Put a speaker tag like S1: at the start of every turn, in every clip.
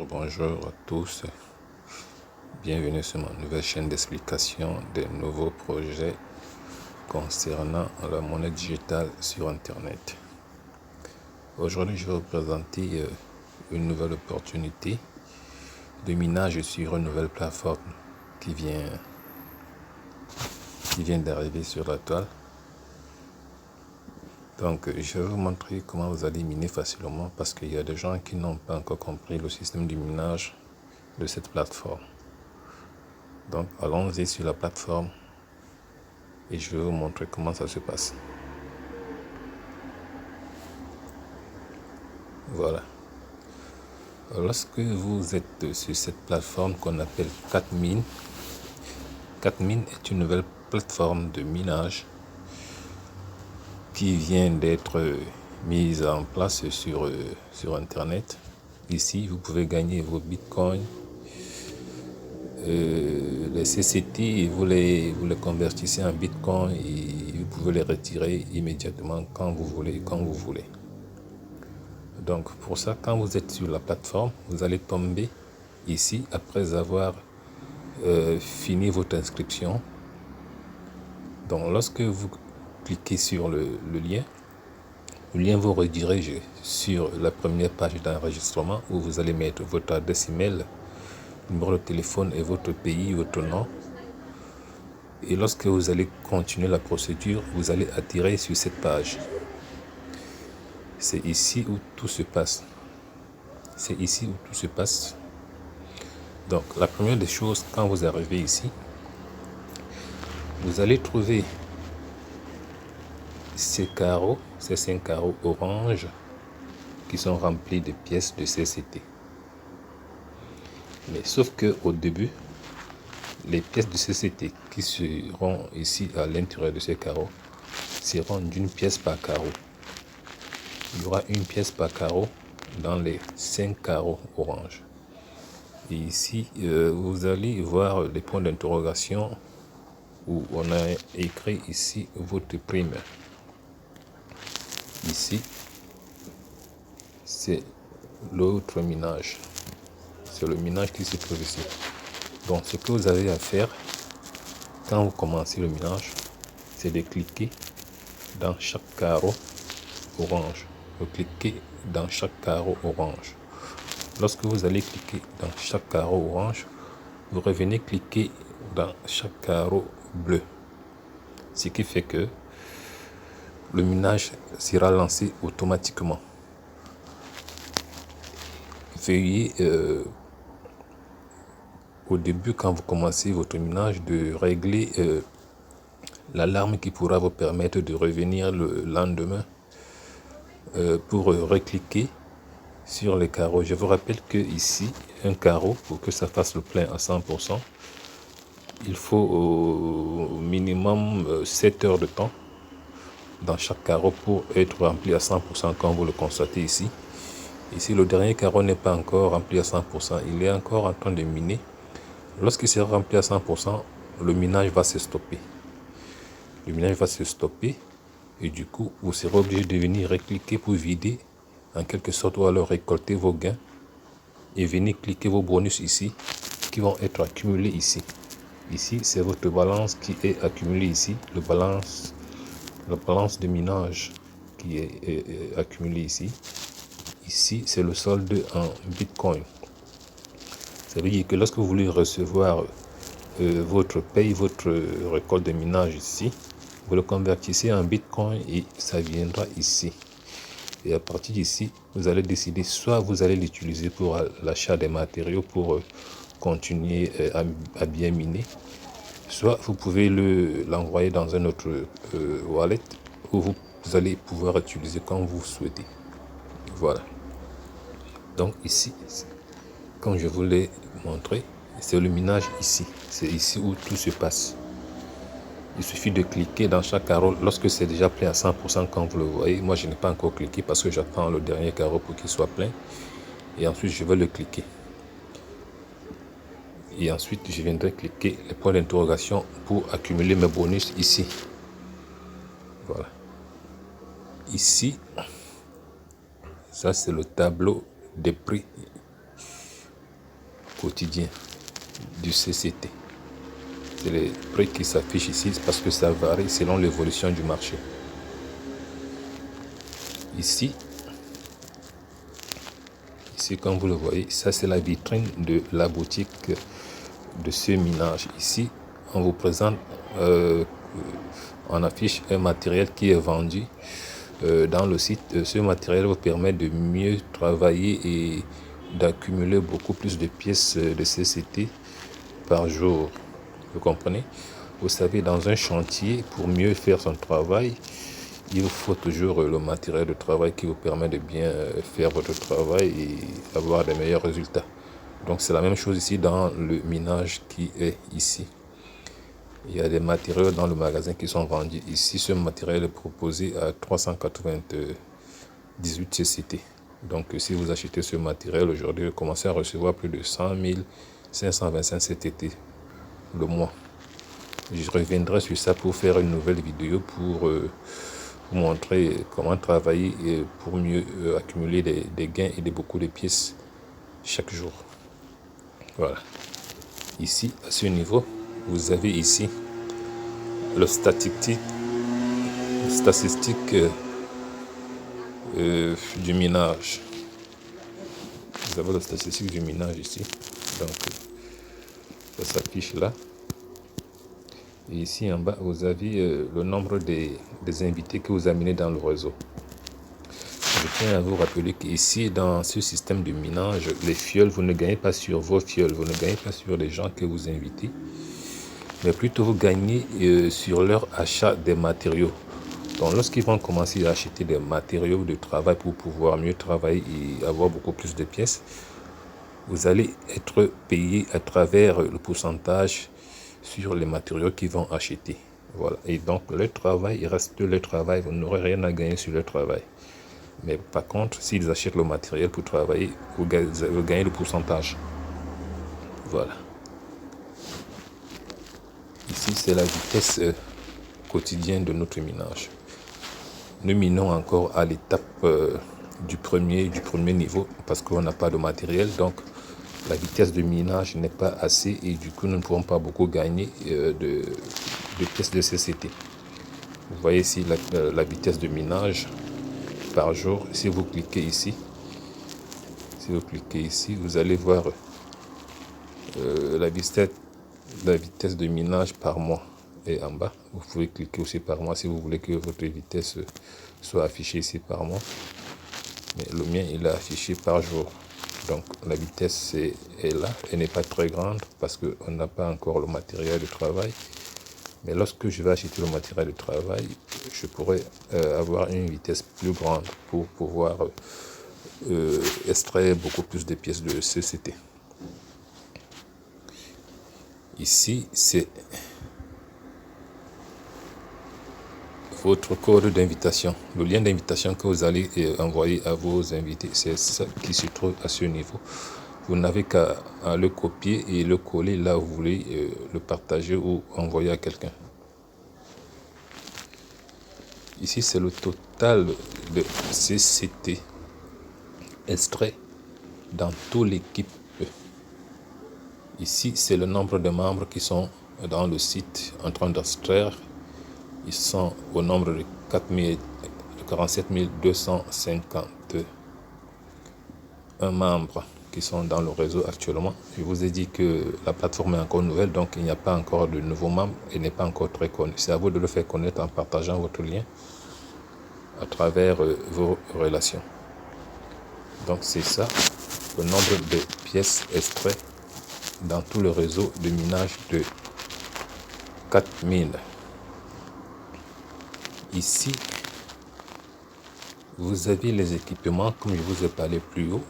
S1: Bonjour à tous, bienvenue sur ma nouvelle chaîne d'explication des nouveaux projets concernant la monnaie digitale sur Internet. Aujourd'hui, je vais vous présenter une nouvelle opportunité de minage sur une nouvelle plateforme qui vient d'arriver sur la toile. Donc, je vais vous montrer comment vous allez miner facilement parce qu'il y a des gens qui n'ont pas encore compris le système de minage de cette plateforme. Donc, allons-y sur la plateforme et je vais vous montrer comment ça se passe. Voilà. Lorsque vous êtes sur cette plateforme qu'on appelle Catmine, Catmine est une nouvelle plateforme de minage qui vient d'être mise en place sur Internet. Ici, vous pouvez gagner vos bitcoins, les CCT, vous les convertissez en bitcoin et vous pouvez les retirer immédiatement quand vous voulez. Donc pour ça, quand vous êtes sur la plateforme, vous allez tomber ici après avoir fini votre inscription. Donc lorsque vous cliquez sur le lien vous redirige sur la première page d'enregistrement où vous allez mettre votre adresse email, numéro de téléphone et votre pays, votre nom. Et lorsque vous allez continuer la procédure, vous allez atterrir sur cette page. C'est ici où tout se passe. Donc, la première des choses, quand vous arrivez ici, vous allez trouver ces 5 carreaux orange qui sont remplis de pièces de CCT. Mais sauf que au début, les pièces de CCT qui seront ici à l'intérieur de ces carreaux seront d'une pièce par carreau. Il y aura une pièce par carreau dans les 5 carreaux orange. Et ici, vous allez voir les points d'interrogation où on a écrit ici votre prime. Ici, c'est l'autre minage. C'est le minage qui se trouve ici. Donc, ce que vous avez à faire quand vous commencez le minage, c'est de cliquer dans chaque carreau orange. Vous cliquez dans chaque carreau orange. Lorsque vous allez cliquer dans chaque carreau orange, vous revenez cliquer dans chaque carreau bleu. Ce qui fait que le minage sera lancé automatiquement. Veuillez au début, quand vous commencez votre minage, de régler l'alarme qui pourra vous permettre de revenir le lendemain pour recliquer sur les carreaux. Je vous rappelle que ici, un carreau, pour que ça fasse le plein à 100%, il faut au minimum 7 heures de temps dans chaque carreau pour être rempli à 100%, comme vous le constatez ici. Ici, le dernier carreau n'est pas encore rempli à 100%, il est encore en train de miner. Lorsqu'il sera rempli à 100%, le minage va se stopper. Et du coup, vous serez obligé de venir recliquer pour vider en quelque sorte ou alors récolter vos gains et venir cliquer vos bonus ici qui vont être accumulés ici. Ici, c'est votre balance qui est accumulée ici, la balance de minage qui est accumulée ici. Ici, c'est le solde en bitcoin. Ça veut dire que lorsque vous voulez recevoir votre paye, votre récolte de minage ici, vous le convertissez en bitcoin et ça viendra ici. Et à partir d'ici, vous allez décider soit vous allez l'utiliser pour l'achat des matériaux pour continuer à bien miner, soit vous pouvez l'envoyer dans un autre wallet où vous allez pouvoir utiliser quand vous souhaitez. Voilà. Donc ici, comme je vous l'ai montré, c'est le minage ici. C'est ici où tout se passe. Il suffit de cliquer dans chaque carreau lorsque c'est déjà plein à 100% quand vous le voyez. Moi, je n'ai pas encore cliqué parce que j'attends le dernier carreau pour qu'il soit plein. Et ensuite, je vais le cliquer. Et ensuite, je viendrai cliquer les points d'interrogation pour accumuler mes bonus ici. Voilà. Ici, ça c'est le tableau des prix quotidien du CCT. C'est les prix qui s'affichent ici parce que ça varie selon l'évolution du marché. Ici, comme vous le voyez, ça c'est la vitrine de la boutique de ce minage. Ici, on vous présente, on affiche un matériel qui est vendu dans le site. Ce matériel vous permet de mieux travailler et d'accumuler beaucoup plus de pièces de CCT par jour. Vous comprenez? Vous savez, dans un chantier, pour mieux faire son travail, il vous faut toujours le matériel de travail qui vous permet de bien faire votre travail et avoir de meilleurs résultats. Donc c'est la même chose ici dans le minage qui est ici. Il y a des matériaux dans le magasin qui sont vendus. Ici, ce matériel est proposé à 398 CCT. Donc si vous achetez ce matériel aujourd'hui, vous commencez à recevoir plus de 100 525 CTT le mois. Je reviendrai sur ça pour faire une nouvelle vidéo pour vous montrer comment travailler et pour mieux accumuler des gains et beaucoup de pièces chaque jour. Voilà. Ici, à ce niveau, vous avez ici le statistique du minage. Vous avez le statistique du minage ici. Donc, ça s'affiche là. Et ici en bas, vous avez le nombre des invités que vous amenez dans le réseau. Je tiens à vous rappeler qu'ici, dans ce système de minage, les fioles, vous ne gagnez pas sur vos fioles, vous ne gagnez pas sur les gens que vous invitez, mais plutôt vous gagnez sur leur achat des matériaux. Donc lorsqu'ils vont commencer à acheter des matériaux de travail pour pouvoir mieux travailler et avoir beaucoup plus de pièces, vous allez être payé à travers le pourcentage sur les matériaux qu'ils vont acheter. Voilà. Et donc le travail, il reste le travail, vous n'aurez rien à gagner sur le travail. Mais par contre, s'ils achètent le matériel pour travailler, vous gagnez le pourcentage. Voilà. Ici, c'est la vitesse quotidienne de notre minage. Nous minons encore à l'étape du premier niveau parce qu'on n'a pas de matériel. Donc, la vitesse de minage n'est pas assez et du coup, nous ne pouvons pas beaucoup gagner de pièces de CCT. Vous voyez ici la vitesse de minage par jour. Si vous cliquez ici, vous allez voir la vitesse de minage par mois. Et en bas, vous pouvez cliquer aussi par mois si vous voulez que votre vitesse soit affichée ici par mois. Mais le mien, il est affiché par jour. Donc la vitesse est là, elle n'est pas très grande parce qu'on n'a pas encore le matériel de travail. Mais lorsque je vais acheter le matériel de travail, je pourrais avoir une vitesse plus grande pour pouvoir extraire beaucoup plus de pièces de CCT. Ici, c'est votre code d'invitation. Le lien d'invitation que vous allez envoyer à vos invités, c'est ça qui se trouve à ce niveau. Vous n'avez qu'à le copier et le coller là où vous voulez le partager ou envoyer à quelqu'un. Ici, c'est le total de CCT extrait dans toute l'équipe. Ici, c'est le nombre de membres qui sont dans le site en train d'extraire. Ils sont au nombre de 47 251 membres qui sont dans le réseau actuellement. Je vous ai dit que la plateforme est encore nouvelle, donc il n'y a pas encore de nouveaux membres et n'est pas encore très connu. C'est à vous de le faire connaître en partageant votre lien à travers vos relations. Donc c'est ça, le nombre de pièces extraites dans tout le réseau de minage de 4000. Ici, vous avez les équipements, comme je vous ai parlé plus haut.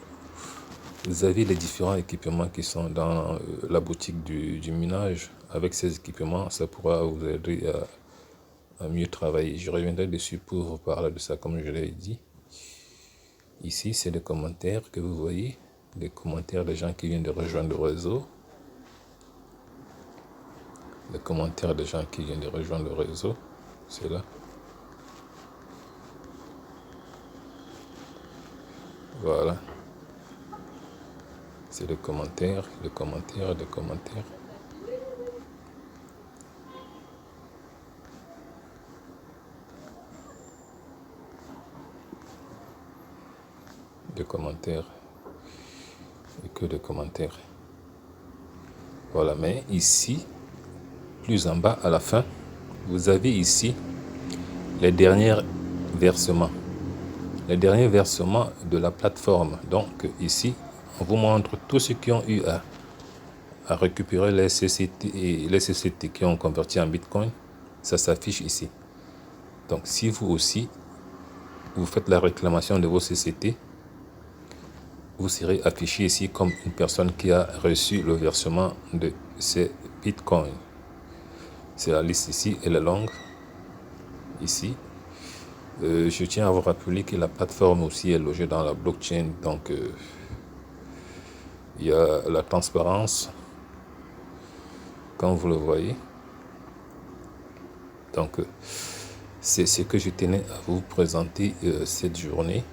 S1: Vous avez les différents équipements qui sont dans la boutique du minage. Avec ces équipements, ça pourra vous aider à mieux travailler. Je reviendrai dessus pour vous parler de ça, comme je l'ai dit. Ici, c'est les commentaires que vous voyez, les commentaires des gens qui viennent de rejoindre le réseau. Les commentaires des gens qui viennent de rejoindre le réseau, c'est là. Voilà. C'est le commentaire, le commentaire, le commentaire. De commentaires et que de commentaires. Voilà, mais ici, plus en bas à la fin, vous avez ici les derniers versements. Les derniers versements de la plateforme. Donc ici, on vous montre tous ceux qui ont eu à récupérer les CCT et les CCT qui ont converti en Bitcoin. Ça s'affiche ici. Donc si vous aussi, vous faites la réclamation de vos CCT, vous serez affiché ici comme une personne qui a reçu le versement de ces bitcoins. C'est la liste ici, elle est longue. Ici, je tiens à vous rappeler que la plateforme aussi est logée dans la blockchain. Donc, il y a la transparence, comme vous le voyez. Donc, c'est ce que je tenais à vous présenter cette journée.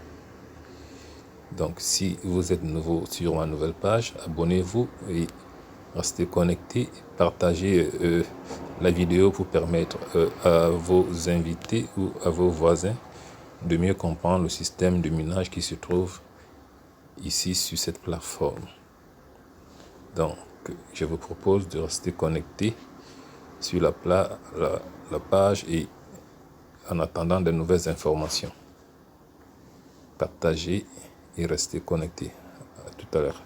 S1: Donc, si vous êtes nouveau sur ma nouvelle page, abonnez-vous et restez connectés. Partagez la vidéo pour permettre à vos invités ou à vos voisins de mieux comprendre le système de minage qui se trouve ici sur cette plateforme. Donc, je vous propose de rester connectés sur la page et en attendant de nouvelles informations. Partagez et restez connectés. À tout à l'heure.